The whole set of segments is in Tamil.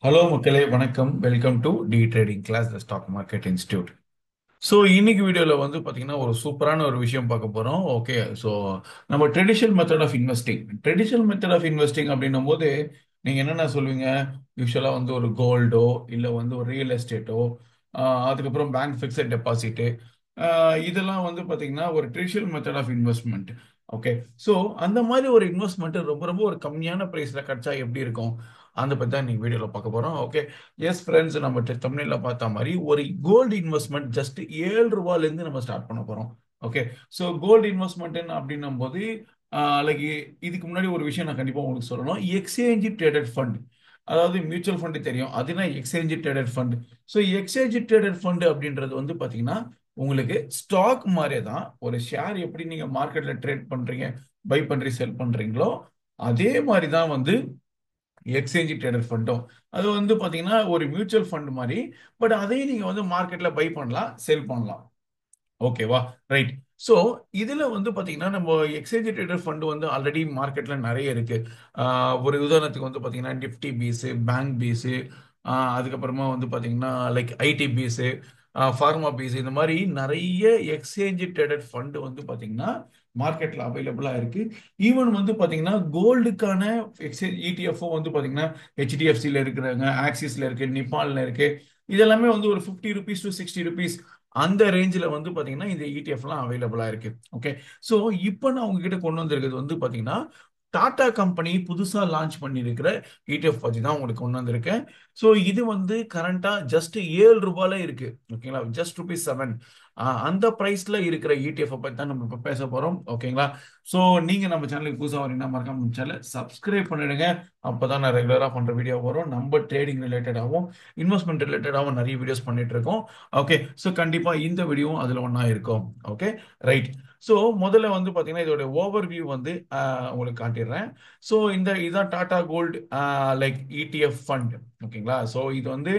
ஹலோ மக்களே வணக்கம். Welcome to the trading class the stock market institute. So இன்னைக்கு வீடியோவில் வந்து பார்த்தீங்கன்னா ஒரு சூப்பரான ஒரு விஷயம் பார்க்க போகிறோம். ஓகே, ஸோ நம்ம ட்ரெடிஷனல் மெத்தட் ஆஃப் இன்வெஸ்டிங் அப்படின்னும் போது நீங்கள் என்னென்ன சொல்லுவீங்க? யூஸ்வலாக வந்து ஒரு கோல்டோ இல்லை வந்து ஒரு ரியல் எஸ்டேட்டோ, அதுக்கப்புறம் பேங்க் ஃபிக்ஸட் டெபாசிட்டு, இதெல்லாம் வந்து பார்த்தீங்கன்னா ஒரு traditional method of investment. Okay, so அந்த மாதிரி ஒரு இன்வெஸ்ட்மெண்ட் ரொம்ப ரொம்ப ஒரு கம்மியான ப்ரைஸில் கிடைச்சா எப்படி இருக்கும்? அதை பற்றி தான் நீங்கள் வீடியோவில் பார்க்க போகிறோம். ஓகே, எஸ் ஃப்ரெண்ட்ஸ், நம்ம தமிழ்ல பார்த்த மாதிரி ஒரு கோல்டு இன்வெஸ்ட்மெண்ட் ஜஸ்ட் 7 ரூபாயிலேருந்து நம்ம ஸ்டார்ட் பண்ண போறோம். ஓகே, ஸோ கோல்டு இன்வெஸ்ட்மெண்ட் அப்படின்னும் போது லைக் இதுக்கு முன்னாடி ஒரு விஷயம் நான் கண்டிப்பாக உங்களுக்கு சொல்லணும். எக்ஸ்சேஞ்ச் ட்ரேடட் ஃபண்ட், அதாவது மியூச்சுவல் ஃபண்டு தெரியும், அதுனா exchange traded fund. So exchange traded fund அப்படின்றது வந்து பார்த்தீங்கன்னா உங்களுக்கு ஸ்டாக் மாதிரியே தான். ஒரு ஷேர் எப்படி நீங்க மார்க்கெட்ல ட்ரேட் பண்றீங்க, பை பண்றீங்க, செல் பண்றீங்களோ அதே மாதிரி தான் வந்து எக்ஸ்சேஞ்ச் ட்ரேடட் ஃபண்டும். அது வந்து பாத்தீங்கன்னா ஒரு மியூச்சுவல் ஃபண்ட் மாதிரி. பட் அதையும் நீங்க வந்து மார்க்கெட்ல பை பண்ணலாம், செல் பண்ணலாம். ஓகேவா? ரைட். ஸோ இதுல வந்து பாத்தீங்கன்னா நம்ம எக்ஸ்சேஞ்ச் ட்ரேடட் ஃபண்ட் வந்து ஆல்ரெடி மார்க்கெட்ல நிறைய இருக்கு. ஒரு உதாரணத்துக்கு வந்து பாத்தீங்கன்னா நிஃப்டி பீஸ், பேங்க் பீஸ், அதுக்கப்புறமா வந்து பாத்தீங்கன்னா like IT bees, pharma bees, இந்த மாதிரி நிறைய எக்ஸ்சேஞ்ச் ட்ரேடட் ஃபண்ட் வந்து பாத்தீங்கன்னா மார்க்கெட்ல அவைலபிளா இருக்கு. ஈவன் வந்து பாத்தீங்கன்னா கோல்டுக்கான எக்ஸ்சேஞ்ச் இடிஎஃப்ஓ வந்து பாத்தீங்கன்னா ஹெச்டிஎஃப்சில இருக்கிறாங்க, ஆக்சிஸ்ல இருக்கு, நிப்பான்ல இருக்கு. இதெல்லாமே வந்து ஒரு 50 ரூபீஸ் டு 60 ரூபீஸ் அந்த ரேஞ்சில் வந்து பாத்தீங்கன்னா இந்த இடிஎஃப்லாம் அவைலபிளா இருக்கு. ஓகே, ஸோ இப்போ நான் உங்ககிட்ட கொண்டு வந்திருக்கிறது வந்து பாத்தீங்கன்னா டாடா கம்பெனி புதுசா லான்ச் பண்ணியிருக்கிற இடிஎஃப் பத்தி தான் உங்களுக்கு கொண்டு வந்திருக்கேன். ஸோ இது வந்து கரண்டா ஜஸ்ட் 7 ரூபாயில இருக்கு. ஓகேங்களா? Just rupees 7. அந்த பிரைஸ்ல இருக்கிற இடிஎஃப் பத்தி தான் நம்ம இப்போ பேச போறோம். ஓகேங்களா? ஸோ நீங்க நம்ம சேனலுக்கு புதுசாக வரீங்கன்னா மறக்காம நம்ம சேனலை சப்ஸ்கிரைப் பண்ணிடுங்க. அப்பதான் நான் ரெகுலரா பண்ற வீடியோ வரும். நம்ம ட்ரேடிங் ரிலேட்டடாகவும் இன்வெஸ்ட்மெண்ட் ரிலேட்டடாகவும் நிறைய வீடியோஸ் பண்ணிட்டு இருக்கோம். ஓகே, ஸோ கண்டிப்பா இந்த வீடியோவும் அதுல ஒண்ணா இருக்கும். Okay, right. ஸோ முதல்ல வந்து பாத்தீங்கன்னா இதோட ஓவர் வியூ வந்து உங்களுக்கு காட்டிடுறேன். ஸோ இதான் Tata gold like ETF fund. ஓகேங்களா? ஸோ இது வந்து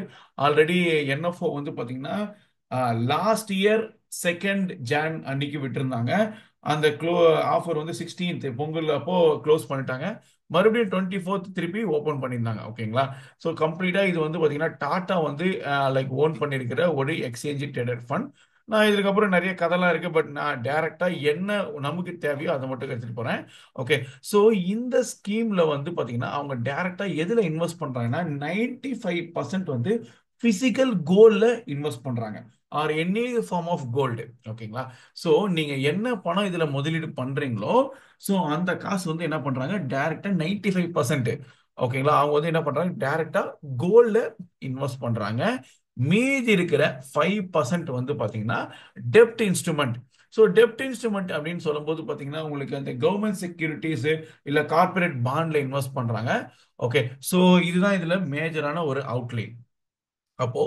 ஆல்ரெடி என்எஃப்ஓ வந்து பாத்தீங்கன்னா லாஸ்ட் இயர் செகண்ட் ஜான் அன்னைக்கு விட்டிருந்தாங்க. அந்த ஆஃபர் வந்து 16th பொங்கல் அப்போ க்ளோஸ் பண்ணிட்டாங்க. மறுபடியும் 24th திருப்பி ஓபன் பண்ணியிருந்தாங்க. ஓகேங்களா? ஸோ கம்ப்ளீட்டா இது வந்து பாத்தீங்கன்னா டாடா வந்து லைக் ஓன் பண்ணியிருக்கிற ஒரு எக்ஸ்சேஞ்ச் ட்ரேடட் ஃபண்ட். நான் இதுக்கப்புறம் நிறைய கதைலாம் இருக்கு, பட் நான் டைரக்டா என்ன நமக்கு தேவையோ அதை மட்டும் எடுத்துட்டு போறேன். ஓகே, ஸோ இந்த ஸ்கீம்ல வந்து பாத்தீங்கன்னா அவங்க டைரக்டா எதுல இன்வெஸ்ட் பண்றாங்கன்னா 95% வந்து பிசிக்கல் கோல்ட்ல இன்வெஸ்ட் பண்றாங்க, or any form of gold. ஓகேங்களா? ஸோ நீங்க என்ன பணம் இதுல முதலீடு பண்றீங்களோ, ஸோ அந்த காசு வந்து என்ன பண்றாங்க டைரக்டா 95%. ஓகேங்களா? அவங்க வந்து என்ன பண்றாங்க டைரக்டா கோல்ட்ல இன்வெஸ்ட் பண்றாங்க. மீதி இருக்கிற 5% வந்து பாத்தீங்கன்னா டெப்ட் இன்ஸ்ட்ருமெண்ட். ஸோ டெப்ட் இன்ஸ்ட்ருமெண்ட் அப்படின்னு சொல்லும்போது பாத்தீங்கன்னா உங்களுக்கு அந்த கவர்மெண்ட் செக்யூரிட்டிஸ் இல்ல கார்பரேட் பாண்ட்ல இன்வெஸ்ட் பண்றாங்க. ஓகே, ஸோ இதுதான் இதுல மேஜரான ஒரு அவுட்லைன். அப்போ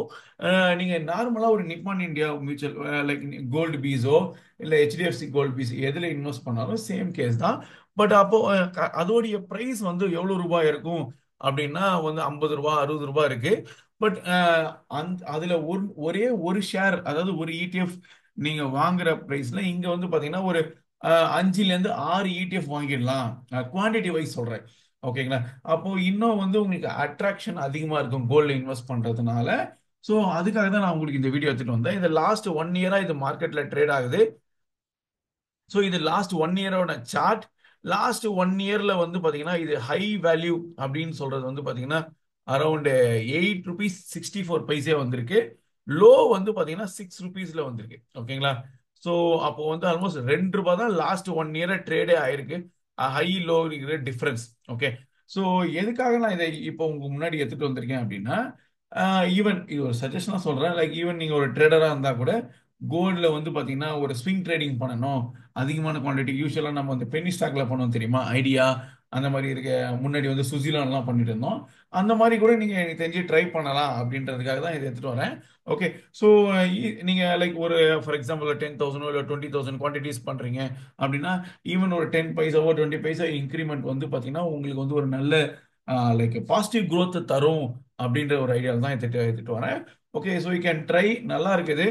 நீங்க நார்மலா ஒரு நிப்பான் இந்தியா மியூச்சுவல் லைக் கோல்டு பீஸோ இல்ல ஹெச்டிஎஃப்சி கோல்டு பீஸ் எதுல இன்வெஸ்ட் பண்ணாலும் சேம் கேஸ் தான். பட் அப்போ அதோடைய பிரைஸ் வந்து எவ்வளவு ரூபாய் இருக்கும் அப்படின்னா வந்து 50 ரூபாய் 60 ரூபாய் இருக்கு. பட் அதுல ஒரே ஒரு ஷேர், அதாவது ஒரு இடிஎஃப் நீங்க வாங்குற பிரைஸ்ல இங்க வந்து பாத்தீங்கன்னா ஒரு 5ல இருந்து 6 இடிஎஃப் வாங்கிடலாம். குவான்டிட்டி வைஸ் சொல்றேன். ஓகேங்களா? அப்போ இன்னும் வந்து உங்களுக்கு அட்ராக்ஷன் அதிகமா இருக்கும் கோல்ட்ல இன்வெஸ்ட் பண்றதுனால. ஸோ அதுக்காக தான் நான் உங்களுக்கு இந்த வீடியோ எடுத்துட்டு வந்தேன். இது லாஸ்ட் 1 இயரா இது மார்க்கெட்ல ட்ரேட் ஆகுது. ஸோ இது லாஸ்ட் 1 இயரோட சார்ட். லாஸ்ட் 1 இயர்ல வந்து பாத்தீங்கன்னா இது ஹை வேல்யூ அப்படின்னு சொல்றது வந்து பாத்தீங்கன்னா அரௌண்ட் 8 ரூபீஸ் 64 பைசே வந்திருக்கு. லோ வந்து பாத்தீங்கன்னா 6 ரூபீஸ்ல வந்திருக்கு. ஓகேங்களா? ஸோ அப்போ வந்து ஆல்மோஸ்ட் 2 ரூபாய் தான் லாஸ்ட் 1 இயர் ட்ரேடே ஆயிருக்கு. ஹை லோ இருக்கிற டிஃபரன்ஸ். ஓகே, ஸோ எதுக்காக நான் இதை இப்போ உங்க முன்னாடி எடுத்துட்டு வந்திருக்கேன் அப்படின்னா, ஈவன் இது ஒரு சஜஷனா சொல்றேன். லைக் ஈவன் நீங்க ஒரு ட்ரேடரா இருந்தா கூட கோல்ட்ல வந்து பாத்தீங்கன்னா ஒரு ஸ்விங் ட்ரேடிங் பண்ணணும், அதிகமான குவாண்டிட்டி. யூஸ்வலா நம்ம வந்து பென்னி ஸ்டாக்ல பண்ணுவோம் தெரியுமா, ஐடியா அந்த மாதிரி இருக்க. முன்னாடி வந்து சுசிலான்லாம் பண்ணிட்டு இருந்தோம். அந்த மாதிரி கூட நீங்க எனக்கு தெரிஞ்சு ட்ரை பண்ணலாம் அப்படின்றதுக்காக தான் இதை எடுத்துட்டு வரேன். ஓகே, ஸோ நீங்க லைக் ஒரு ஃபார் எக்ஸாம்பிள் 10,000 இல்லை 20,000 குவான்டிட்டிஸ் பண்றீங்க அப்படின்னா ஈவன் ஒரு 10 பைசாவோ 20 பைசா இன்க்ரிமெண்ட் வந்து பாத்தீங்கன்னா உங்களுக்கு வந்து ஒரு நல்ல லைக் பாசிட்டிவ் growth தரும் அப்படின்ற ஒரு ஐடியாவில் தான் எடுத்துட்டு எடுத்துட்டு வரேன். Okay, so you can try. நல்லா இருக்குது.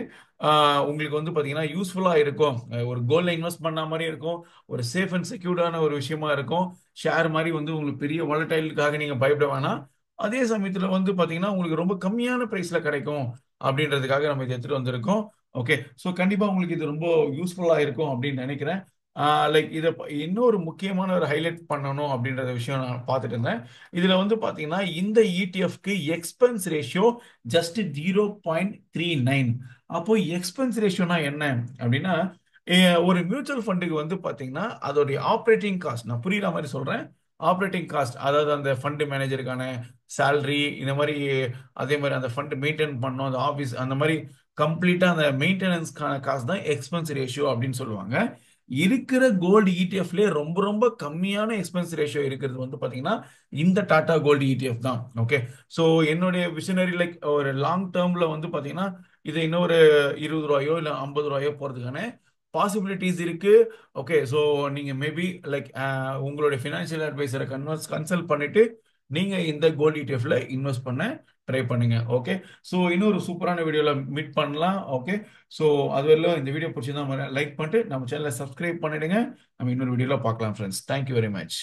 உங்களுக்கு வந்து பாத்தீங்கன்னா யூஸ்ஃபுல்லா இருக்கும். ஒரு கோல்ட்ல இன்வெஸ்ட் பண்ண மாதிரி இருக்கும். ஒரு சேஃப் அண்ட் செக்யூர்டான ஒரு விஷயமா இருக்கும். ஷேர் மாதிரி வந்து உங்களுக்கு பெரிய வாலட்டைலுக்காக நீங்க பயப்பட வேணாம். அதே சமயத்துல வந்து பாத்தீங்கன்னா உங்களுக்கு ரொம்ப கம்மியான பிரைஸ்ல கிடைக்கும் அப்படின்றதுக்காக நம்ம இதை எடுத்துட்டு வந்திருக்கோம். ஓகே, ஸோ கண்டிப்பா உங்களுக்கு இது ரொம்ப யூஸ்ஃபுல்லா இருக்கும் அப்படின்னு நினைக்கிறேன். லைக் இதை இன்னொரு முக்கியமான ஒரு ஹைலைட் பண்ணணும் அப்படின்றத விஷயம் நான் பார்த்துட்டு இருந்தேன். இதுல வந்து பாத்தீங்கன்னா இந்த இடிஎஃப்க்கு எக்ஸ்பென்ஸ் ரேஷியோ ஜஸ்ட் 0.39. அப்போ எக்ஸ்பென்ஸ் ரேஷியோனா என்ன அப்படின்னா, ஒரு மியூச்சுவல் ஃபண்டுக்கு வந்து பாத்தீங்கன்னா அதோடைய ஆப்ரேட்டிங் காஸ்ட், நான் புரியுற மாதிரி சொல்றேன். ஆப்ரேட்டிங் காஸ்ட் அதாவது அந்த ஃபண்ட் மேனேஜருக்கான சேலரி, இந்த மாதிரி அதே மாதிரி அந்த ஃபண்ட் மெயின்டைன் பண்ணணும், அந்த ஆஃபீஸ், அந்த மாதிரி கம்ப்ளீட்டா அந்த மெயின்டெனன்ஸ்க்கான காசு தான் எக்ஸ்பென்ஸ் ரேஷியோ அப்படின்னு சொல்லுவாங்க. இருக்கிற கோல்டு இடிஎஃப்லேயே ரொம்ப ரொம்ப கம்மியான எக்ஸ்பென்ஸ் ரேஷியோ இருக்கிறது வந்து பாத்தீங்கன்னா இந்த டாடா கோல்டு இடிஎஃப் தான். ஓகே, ஸோ என்னுடைய விஷனரி லைக் ஒரு லாங் டேர்ம்ல வந்து பாத்தீங்கன்னா இது இன்னொரு 20 ரூபாயோ இல்லை 50 ரூபாயோ போறதுக்கான பாசிபிலிட்டிஸ் இருக்கு. ஓகே, ஸோ நீங்க மேபி லைக் உங்களுடைய ஃபினான்ஷியல் அட்வைசரை கன்சல்ட் பண்ணிட்டு நீங்க இந்த கோல்ட் இடிஎஃப்ல இன்வெஸ்ட் பண்ண ட்ரை பண்ணுங்க. ஓகே, ஸோ இன்னொரு சூப்பரான வீடியோல மீட் பண்ணலாம். ஓகே, ஸோ அதுவரையிலும் இந்த வீடியோ பிடிச்சிருந்தா லைக் பண்ணிட்டு நம்ம சேனலை சப்ஸ்கிரைப் பண்ணிடுங்க. நம்ம இன்னொரு வீடியோல பார்க்கலாம் ஃப்ரெண்ட்ஸ். Thank you very much.